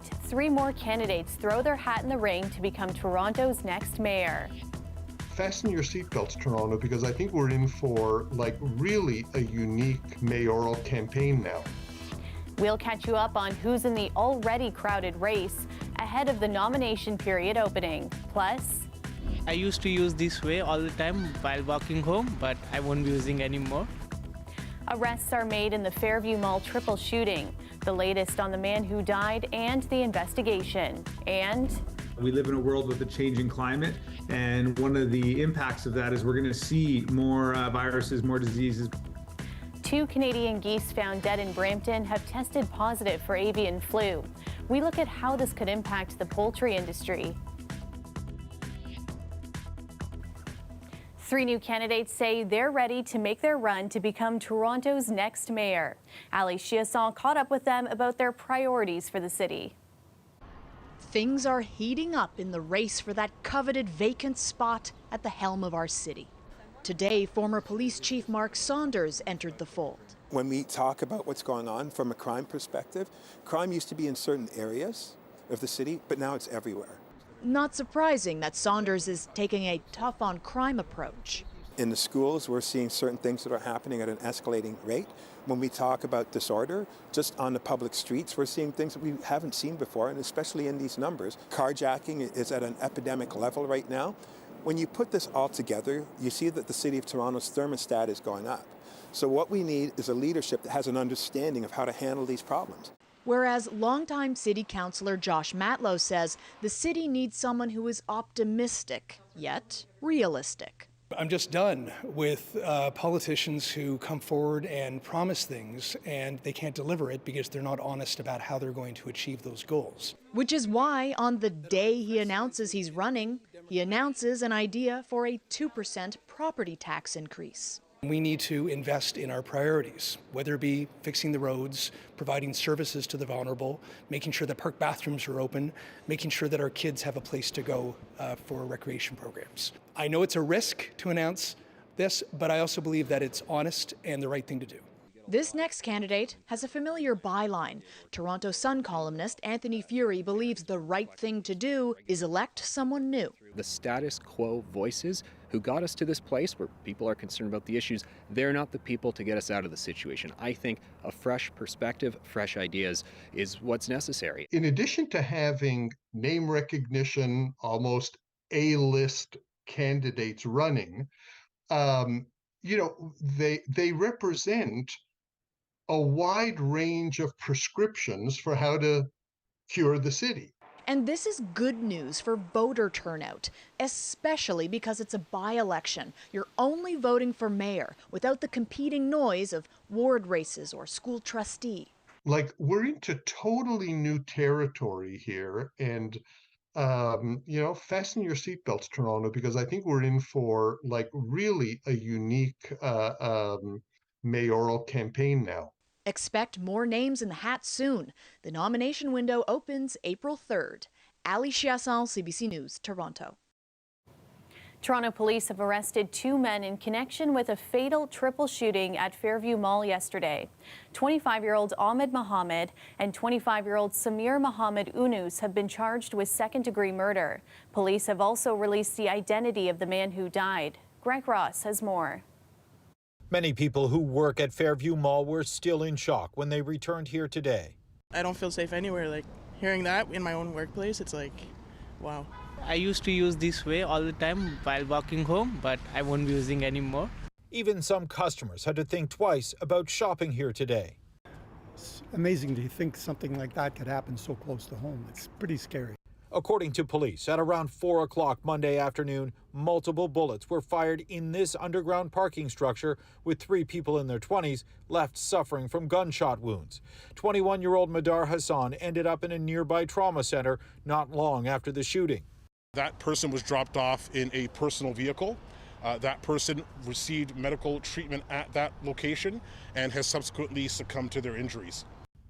Three more candidates throw their hat in the ring to become Toronto's next mayor. Fasten your seatbelts, Toronto, because I think we're in for really a unique mayoral campaign now. We'll catch you up on who's in the already crowded race ahead of the nomination period opening. Plus, I used to use this way all the time while walking home, but I won't be using anymore. Arrests are made in the Fairview Mall triple shooting. The latest on the man who died and the investigation. And we live in a world with a changing climate, and one of the impacts of that is we're going to see more viruses, more diseases. 2 Canadian geese found dead in Brampton have tested positive for avian flu. We look at how this could impact the poultry industry. 3 new candidates say they're ready to make their run to become Toronto's next mayor. Ali Chiasson caught up with them about their priorities for the city. Things are heating up in the race for that coveted vacant spot at the helm of our city. Today, former police chief Mark Saunders entered the fold. When we talk about what's going on from a crime perspective, crime used to be in certain areas of the city, but now it's everywhere. Not surprising that Saunders is taking a tough-on-crime approach. In the schools, we're seeing certain things that are happening at an escalating rate. When we talk about disorder, just on the public streets, we're seeing things that we haven't seen before, and especially in these numbers. Carjacking is at an epidemic level right now. When you put this all together, you see that the City of Toronto's thermostat is going up. So what we need is a leadership that has an understanding of how to handle these problems. Whereas longtime city councillor Josh Matlow says the city needs someone who is optimistic, yet realistic. I'm just done with politicians who come forward and promise things and they can't deliver it because they're not honest about how they're going to achieve those goals. Which is why on the day he announces he's running, he announces an idea for a 2% property tax increase. We need to invest in our priorities, whether it be fixing the roads, providing services to the vulnerable, making sure that park bathrooms are open, making sure that our kids have a place to go for recreation programs. I know it's a risk to announce this, but I also believe that it's honest and the right thing to do. This next candidate has a familiar byline. Toronto Sun columnist Anthony Furey believes the right thing to do is elect someone new. The status quo voices who got us to this place where people are concerned about the issues, they're not the people to get us out of the situation. I think a fresh perspective, fresh ideas is what's necessary. In addition to having name recognition, almost A-list candidates running, they represent a wide range of prescriptions for how to cure the city. And this is good news for voter turnout, especially because it's a by-election. You're only voting for mayor without the competing noise of ward races or school trustee. We're into totally new territory here, and fasten your seatbelts, Toronto, because I think we're in for really a unique mayoral campaign now. Expect more names in the hat soon. The nomination window opens April 3rd. Ali Chiasson, CBC News, Toronto. Toronto police have arrested 2 men in connection with a fatal triple shooting at Fairview Mall yesterday. 25-year-old Ahmed Mohammed and 25-year-old Samir Mohammed Unus have been charged with second-degree murder. Police have also released the identity of the man who died. Greg Ross has more. Many people who work at Fairview Mall were still in shock when they returned here today. I don't feel safe anywhere. Hearing that in my own workplace, it's wow. I used to use this way all the time while walking home, but I won't be using anymore. Even some customers had to think twice about shopping here today. It's amazing to think something like that could happen so close to home. It's pretty scary. According to police, at around 4 o'clock Monday afternoon, multiple bullets were fired in this underground parking structure, with 3 people in their 20s left suffering from gunshot wounds. 21-year-old Madar Hassan ended up in a nearby trauma center not long after the shooting. That person was dropped off in a personal vehicle. That person received medical treatment at that location and has subsequently succumbed to their injuries.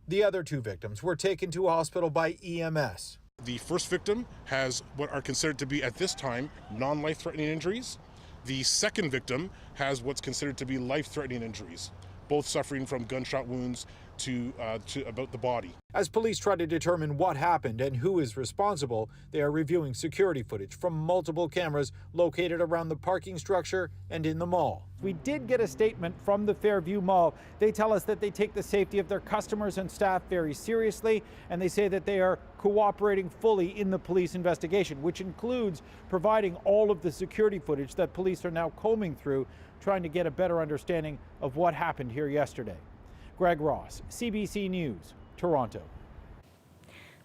The other 2 victims were taken to a hospital by EMS. The first victim has what are considered to be, at this time, non-life-threatening injuries. The second victim has what's considered to be life-threatening injuries, both suffering from gunshot wounds about the body. As police try to determine what happened and who is responsible, they are reviewing security footage from multiple cameras located around the parking structure and in the mall. We did get a statement from the Fairview Mall. They tell us that they take the safety of their customers and staff very seriously, and they say that they are cooperating fully in the police investigation, which includes providing all of the security footage that police are now combing through, trying to get a better understanding of what happened here yesterday. Greg Ross, CBC News, Toronto.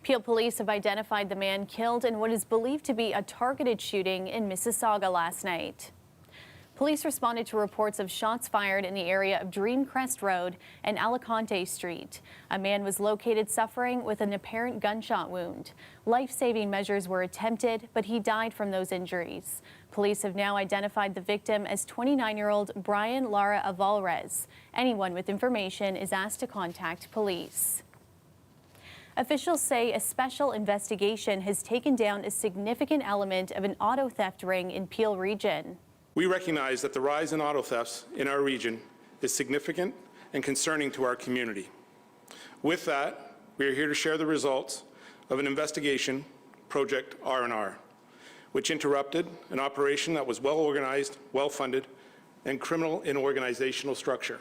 Peel police have identified the man killed in what is believed to be a targeted shooting in Mississauga last night. Police responded to reports of shots fired in the area of Dreamcrest Road and Alicante Street. A man was located suffering with an apparent gunshot wound. Life-saving measures were attempted, but he died from those injuries. Police have now identified the victim as 29-year-old Brian Lara Avalrez. Anyone with information is asked to contact police. Officials say a special investigation has taken down a significant element of an auto theft ring in Peel region. We recognize that the rise in auto thefts in our region is significant and concerning to our community. With that, we are here to share the results of an investigation, Project R&R, which interrupted an operation that was well organized, well funded, and criminal in organizational structure.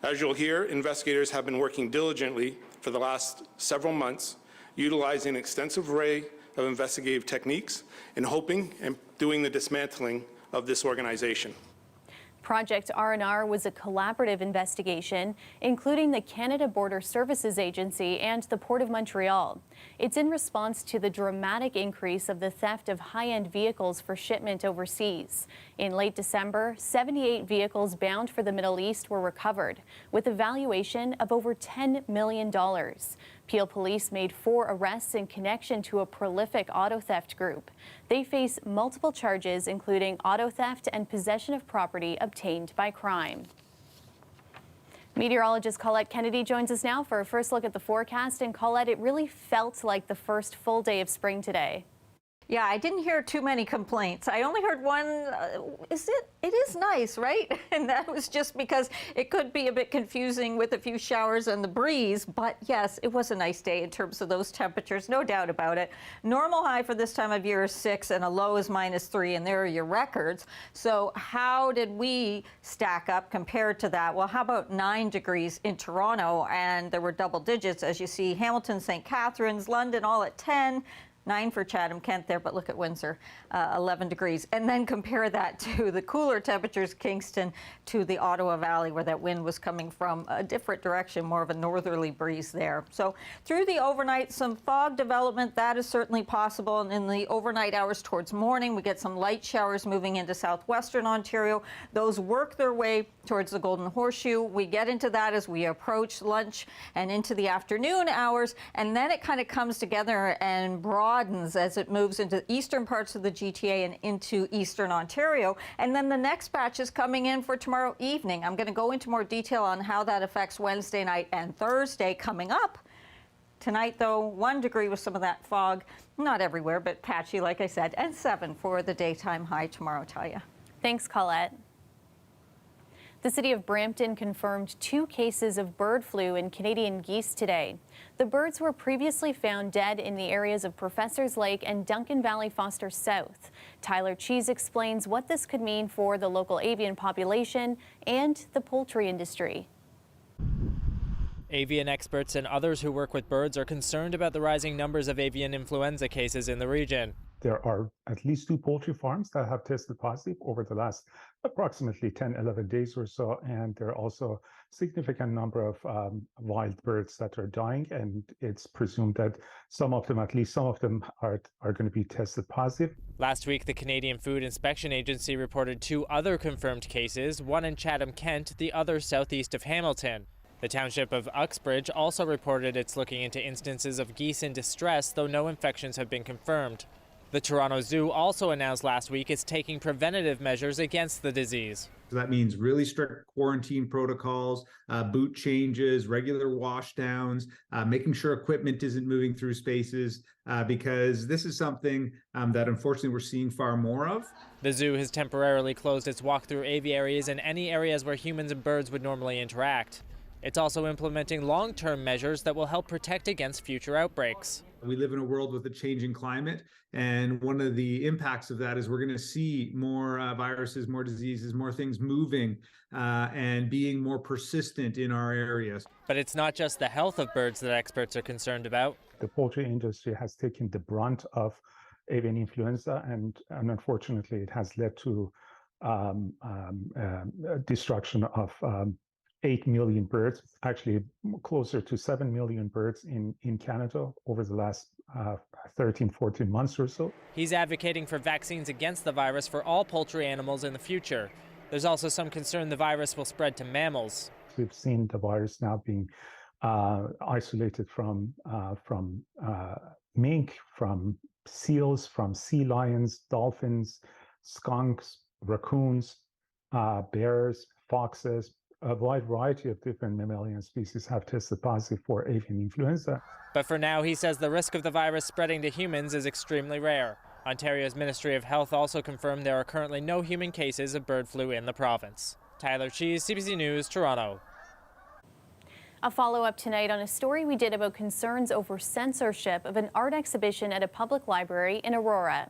As you'll hear, investigators have been working diligently for the last several months, utilizing an extensive array of investigative techniques and hoping and doing the dismantling of this organization. Project R&R was a collaborative investigation, including the Canada Border Services Agency and the Port of Montreal. It's in response to the dramatic increase of the theft of high-end vehicles for shipment overseas. In late December, 78 vehicles bound for the Middle East were recovered, with a valuation of over $10 million. Peel police made 4 arrests in connection to a prolific auto theft group. They face multiple charges, including auto theft and possession of property obtained by crime. Meteorologist Colette Kennedy joins us now for a first look at the forecast. And Colette, it really felt like the first full day of spring today. Yeah, I didn't hear too many complaints. I only heard one, it is nice, right? And that was just because it could be a bit confusing with a few showers and the breeze, but yes, it was a nice day in terms of those temperatures, no doubt about it. Normal high for this time of year is 6 and a low is -3, and there are your records. So how did we stack up compared to that? Well, how about 9 degrees in Toronto, and there were double digits, as you see, Hamilton, St. Catharines, London all at 10, 9 for Chatham, Kent there, but look at Windsor, 11 degrees. And then compare that to the cooler temperatures, Kingston, to the Ottawa Valley, where that wind was coming from a different direction, more of a northerly breeze there. So through the overnight, some fog development, that is certainly possible. And in the overnight hours towards morning, we get some light showers moving into southwestern Ontario. Those work their way towards the Golden Horseshoe. We get into that as we approach lunch and into the afternoon hours, and then it kind of comes together and broadens as it moves into eastern parts of the GTA and into eastern Ontario. And then the next batch is coming in for tomorrow evening. I'm going to go into more detail on how that affects Wednesday night and Thursday coming up. Tonight, though, 1 degree with some of that fog, not everywhere, but patchy, like I said, and 7 for the daytime high tomorrow, Talia. Thanks, Colette. The city of Brampton confirmed 2 cases of bird flu in Canadian geese today. The birds were previously found dead in the areas of Professors Lake and Duncan Valley Foster South. Tyler Cheese explains what this could mean for the local avian population and the poultry industry. Avian experts and others who work with birds are concerned about the rising numbers of avian influenza cases in the region. There are at least 2 poultry farms that have tested positive over the last approximately 10-11 days or so, and there are also a significant number of wild birds that are dying, and it's presumed that some of them, at least some of them, are going to be tested positive. Last week, the Canadian Food Inspection Agency reported 2 other confirmed cases, one in Chatham, Kent, the other southeast of Hamilton. The township of Uxbridge also reported it's looking into instances of geese in distress, though no infections have been confirmed. The Toronto Zoo also announced last week it's taking preventative measures against the disease. So that means really strict quarantine protocols, boot changes, regular wash downs, making sure equipment isn't moving through spaces, because this is something that unfortunately we're seeing far more of. The zoo has temporarily closed its walk-through aviaries and any areas where humans and birds would normally interact. It's also implementing long-term measures that will help protect against future outbreaks. We live in a world with a changing climate, and one of the impacts of that is we're going to see more viruses, more diseases, more things moving and being more persistent in our areas. But it's not just the health of birds that experts are concerned about. The poultry industry has taken the brunt of avian influenza, and unfortunately, it has led to destruction of 8 million birds, actually closer to 7 million birds in Canada over the last 13, 14 months or so. He's advocating for vaccines against the virus for all poultry animals in the future. There's also some concern the virus will spread to mammals. We've seen the virus now being isolated from mink, from seals, from sea lions, dolphins, skunks, raccoons, bears, foxes. A wide variety of different mammalian species have tested positive for avian influenza. But for now, he says the risk of the virus spreading to humans is extremely rare. Ontario's Ministry of Health also confirmed there are currently no human cases of bird flu in the province. Tyler Cheese, CBC News, Toronto. A follow-up tonight on a story we did about concerns over censorship of an art exhibition at a public library in Aurora.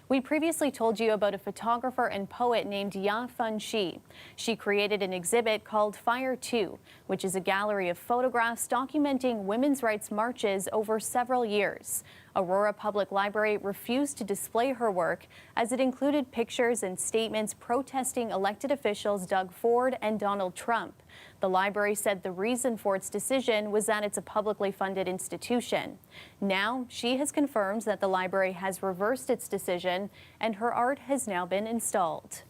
We previously told you about a photographer and poet named Ya Fun Shi. She created an exhibit called Fire 2, which is a gallery of photographs documenting women's rights marches over several years. Aurora Public Library refused to display her work as it included pictures and statements protesting elected officials Doug Ford and Donald Trump. The library said the reason for its decision was that it's a publicly funded institution. Now, she has confirmed that the library has reversed its decision and her art has now been installed.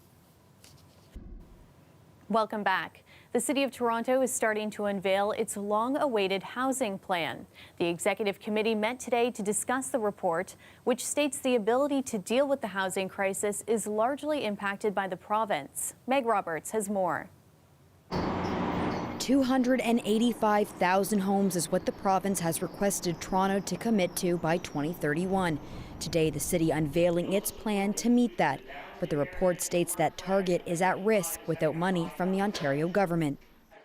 Welcome back. The City of Toronto is starting to unveil its long-awaited housing plan. The Executive Committee met today to discuss the report, which states the ability to deal with the housing crisis is largely impacted by the province. Meg Roberts has more. 285,000 homes is what the province has requested Toronto to commit to by 2031. Today, the city unveiling its plan to meet that, but the report states that target is at risk without money from the Ontario government.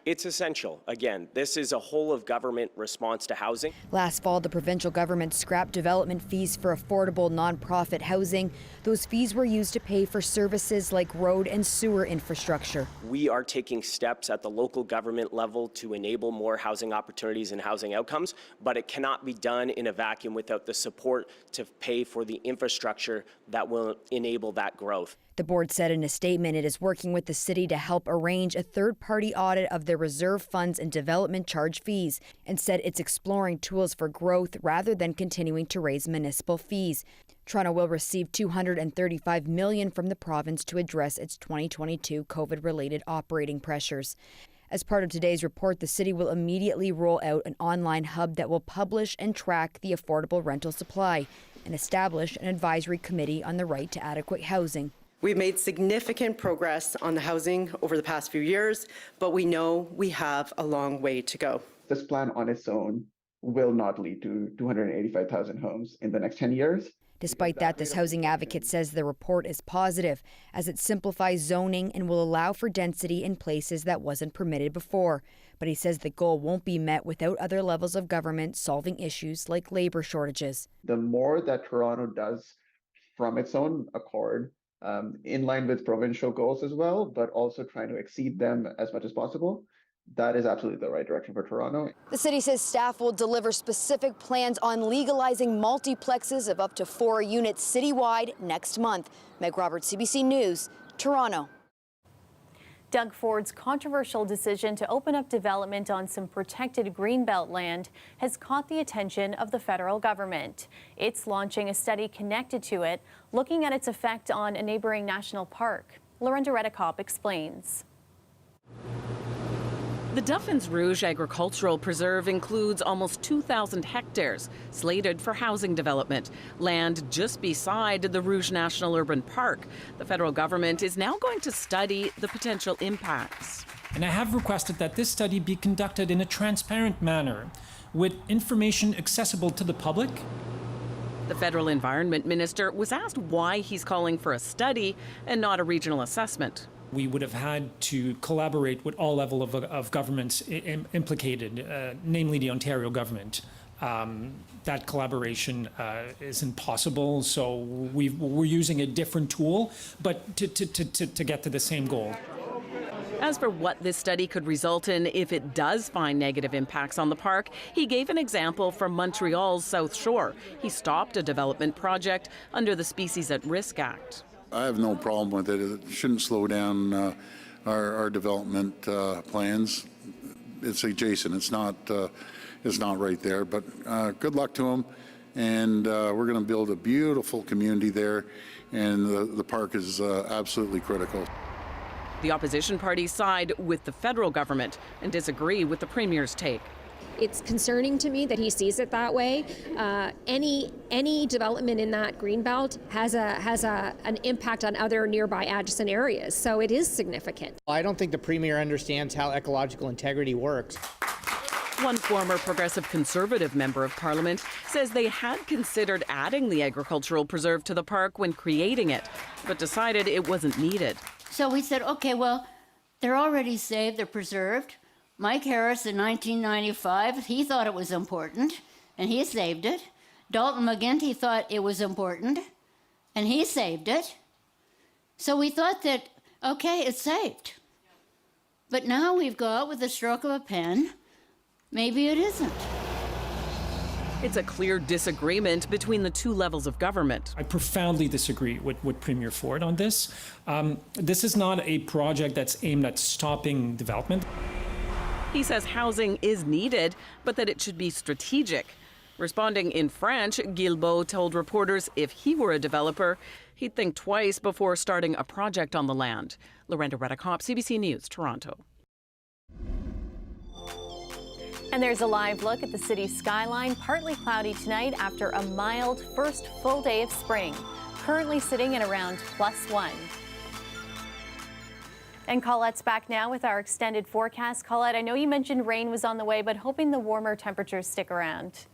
It's essential. Again, this is a whole of government response to housing. Last fall, the provincial government scrapped development fees for affordable nonprofit housing. Those fees were used to pay for services like road and sewer infrastructure. We are taking steps at the local government level to enable more housing opportunities and housing outcomes, but it cannot be done in a vacuum without the support to pay for the infrastructure that will enable that growth. The board said in a statement it is working with the city to help arrange a third-party audit of their reserve funds and development charge fees, and said it's exploring tools for growth rather than continuing to raise municipal fees. Toronto will receive $235 million from the province to address its 2022 COVID-related operating pressures. As part of today's report, the city will immediately roll out an online hub that will publish and track the affordable rental supply and establish an advisory committee on the right to adequate housing. We've made significant progress on the housing over the past few years, but we know we have a long way to go. This plan on its own will not lead to 285,000 homes in the next 10 years. Despite that, this housing advocate says the report is positive as it simplifies zoning and will allow for density in places that wasn't permitted before. But he says the goal won't be met without other levels of government solving issues like labor shortages. The more that Toronto does from its own accord, in line with provincial goals as well, but also trying to exceed them as much as possible, that is absolutely the right direction for Toronto. The city says staff will deliver specific plans on legalizing multiplexes of up to 4 units citywide next month. Meg Roberts, CBC News, Toronto. Doug Ford's controversial decision to open up development on some protected greenbelt land has caught the attention of the federal government. It's launching a study connected to it, looking at its effect on a neighboring national park. Lorinda Redekop explains. The Duffins Rouge Agricultural Preserve includes almost 2,000 hectares slated for housing development, land just beside the Rouge National Urban Park. The federal government is now going to study the potential impacts. And I have requested that this study be conducted in a transparent manner, with information accessible to the public. The federal environment minister was asked why he's calling for a study and not a regional assessment. We would have had to collaborate with all levels of governments implicated, namely the Ontario government. That collaboration isn't possible, so we're using a different tool, but to get to the same goal. As for what this study could result in if it does find negative impacts on the park, he gave an example from Montreal's South Shore. He stopped a development project under the Species at Risk Act. I have no problem with it. It shouldn't slow down our development plans. It's adjacent. It's not right there. But good luck to them. And we're going to build a beautiful community there. And the park is absolutely critical. The opposition parties side with the federal government and disagree with the Premier's take. It's concerning to me that he sees it that way. Any development in that greenbelt has an impact on other nearby adjacent areas, so it is significant. I don't think the Premier understands how ecological integrity works. One former Progressive Conservative member of Parliament says they had considered adding the agricultural preserve to the park when creating it, but decided it wasn't needed. So we said, okay, well, they're already saved, they're preserved. Mike Harris in 1995, he thought it was important, and he saved it. Dalton McGuinty thought it was important, and he saved it. So we thought that, okay, it's saved. But now we've got, with the stroke of a pen, maybe it isn't. It's a clear disagreement between the two levels of government. I profoundly disagree with Premier Ford on this. This is not a project that's aimed at stopping development. He says housing is needed, but that it should be strategic. Responding in French, Guilbeault told reporters if he were a developer, he'd think twice before starting a project on the land. Lorenda Redekop, CBC News, Toronto. And there's a live look at the city's skyline. Partly cloudy tonight after a mild first full day of spring. Currently sitting at around +1. And Colette's back now with our extended forecast. Colette, I know you mentioned rain was on the way, but hoping the warmer temperatures stick around.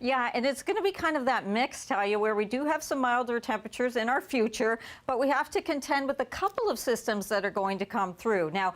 Yeah, and it's going to be kind of that mix, Talia, where we do have some milder temperatures in our future, but we have to contend with a couple of systems that are going to come through. Now,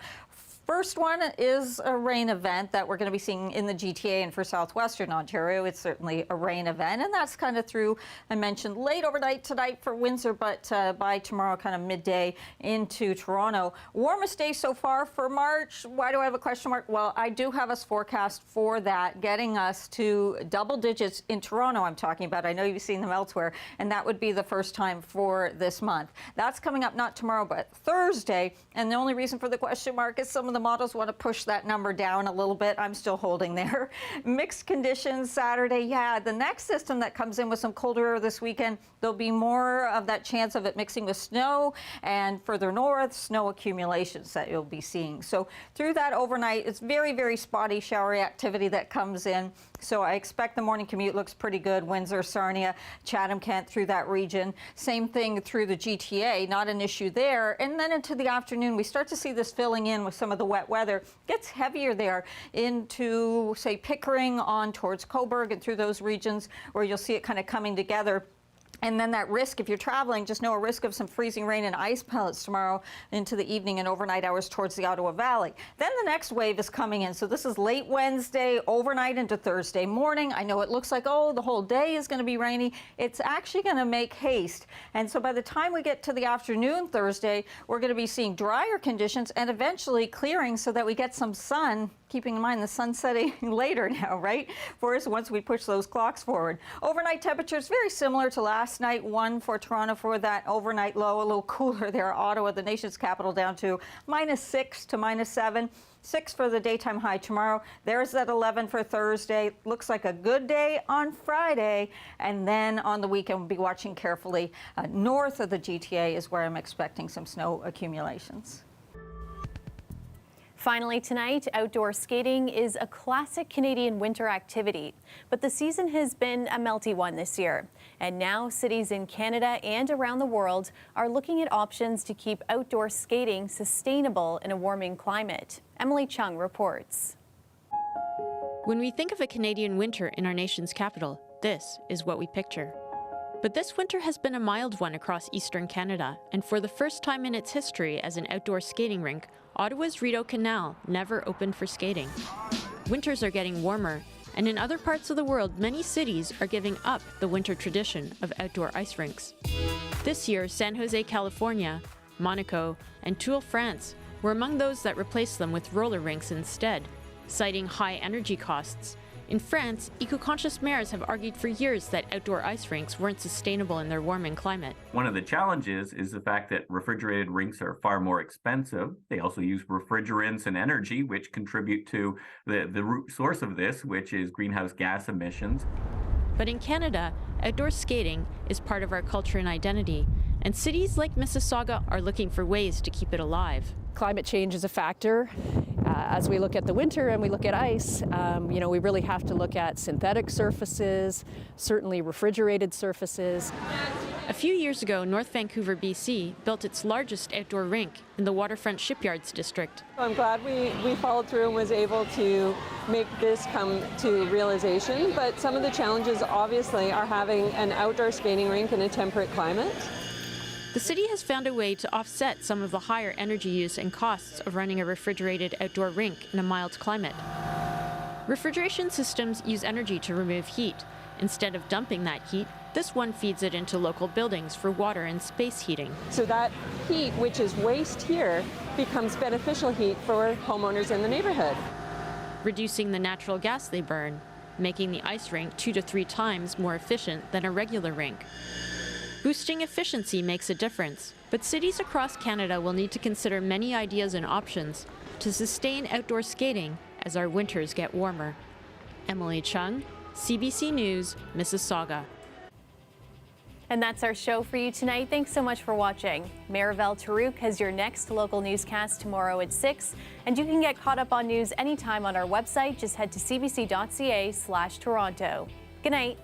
first one is a rain event that we're going to be seeing in the GTA and for southwestern Ontario. It's certainly a rain event, and that's kind of through, I mentioned, late overnight tonight for Windsor, but by tomorrow, kind of midday into Toronto. Warmest day so far for March. Why do I have a question mark? Well, I do have us forecast for that, getting us to double digits in Toronto, I'm talking about. I know you've seen them elsewhere, and that would be the first time for this month. That's coming up not tomorrow, but Thursday, and the only reason for the question mark is some of the models want to push that number down a little bit. I'm still holding there. Mixed conditions Saturday. Yeah, the next system that comes in with some colder air this weekend, there'll be more of that chance of it mixing with snow, and further north, snow accumulations that you'll be seeing. So through that overnight, it's very, very spotty, showery activity that comes in. So I expect the morning commute looks pretty good. Windsor, Sarnia, Chatham-Kent through that region. Same thing through the GTA, not an issue there. And then into the afternoon, we start to see this filling in with some of the wet weather. Gets heavier there into, say, Pickering on towards Cobourg and through those regions where you'll see it kind of coming together. And then that risk, if you're traveling, just know a risk of some freezing rain and ice pellets tomorrow into the evening and overnight hours towards the Ottawa Valley. Then the next wave is coming in. So this is late Wednesday, overnight into Thursday morning. I know it looks like, oh, the whole day is going to be rainy. It's actually going to make haste. And so by the time we get to the afternoon Thursday, we're going to be seeing drier conditions and eventually clearing so that we get some sun. Keeping in mind the sun's setting later now, right? For us, once we push those clocks forward. Overnight temperatures very similar to last night. 1 for Toronto for that overnight low, a little cooler there. Ottawa, the nation's capital, down to -6 to -7. 6 for the daytime high tomorrow. There's that 11 for Thursday. Looks like a good day on Friday. And then on the weekend, we'll be watching carefully. North of the GTA is where I'm expecting some snow accumulations. Finally tonight, outdoor skating is a classic Canadian winter activity, but the season has been a melty one this year. And now cities in Canada and around the world are looking at options to keep outdoor skating sustainable in a warming climate. Emily Chung reports. When we think of a Canadian winter in our nation's capital, this is what we picture. But this winter has been a mild one across eastern Canada, and for the first time in its history as an outdoor skating rink, Ottawa's Rideau Canal never opened for skating. Winters are getting warmer, and in other parts of the world, many cities are giving up the winter tradition of outdoor ice rinks. This year, San Jose, California, Monaco, and Toul, France were among those that replaced them with roller rinks instead, citing high energy costs. In France, eco-conscious mayors have argued for years that outdoor ice rinks weren't sustainable in their warming climate. One of the challenges is the fact that refrigerated rinks are far more expensive. They also use refrigerants and energy, which contribute to the root source of this, which is greenhouse gas emissions. But in Canada, outdoor skating is part of our culture and identity, and cities like Mississauga are looking for ways to keep it alive. Climate change is a factor. As we look at the winter and we look at ice, we really have to look at synthetic surfaces, certainly refrigerated surfaces. A few years ago, North Vancouver, BC, built its largest outdoor rink in the Waterfront Shipyards district. I'm glad we followed through and was able to make this come to realization, but some of the challenges obviously are having an outdoor skating rink in a temperate climate. The city has found a way to offset some of the higher energy use and costs of running a refrigerated outdoor rink in a mild climate. Refrigeration systems use energy to remove heat. Instead of dumping that heat, this one feeds it into local buildings for water and space heating. So that heat, which is waste here, becomes beneficial heat for homeowners in the neighborhood. Reducing the natural gas they burn, making the ice rink 2 to 3 times more efficient than a regular rink. Boosting efficiency makes a difference, but cities across Canada will need to consider many ideas and options to sustain outdoor skating as our winters get warmer. Emily Chung, CBC News, Mississauga. And that's our show for you tonight. Thanks so much for watching. Marivelle Tarouk has your next local newscast tomorrow at 6, and you can get caught up on news anytime on our website. Just head to cbc.ca/Toronto. Good night.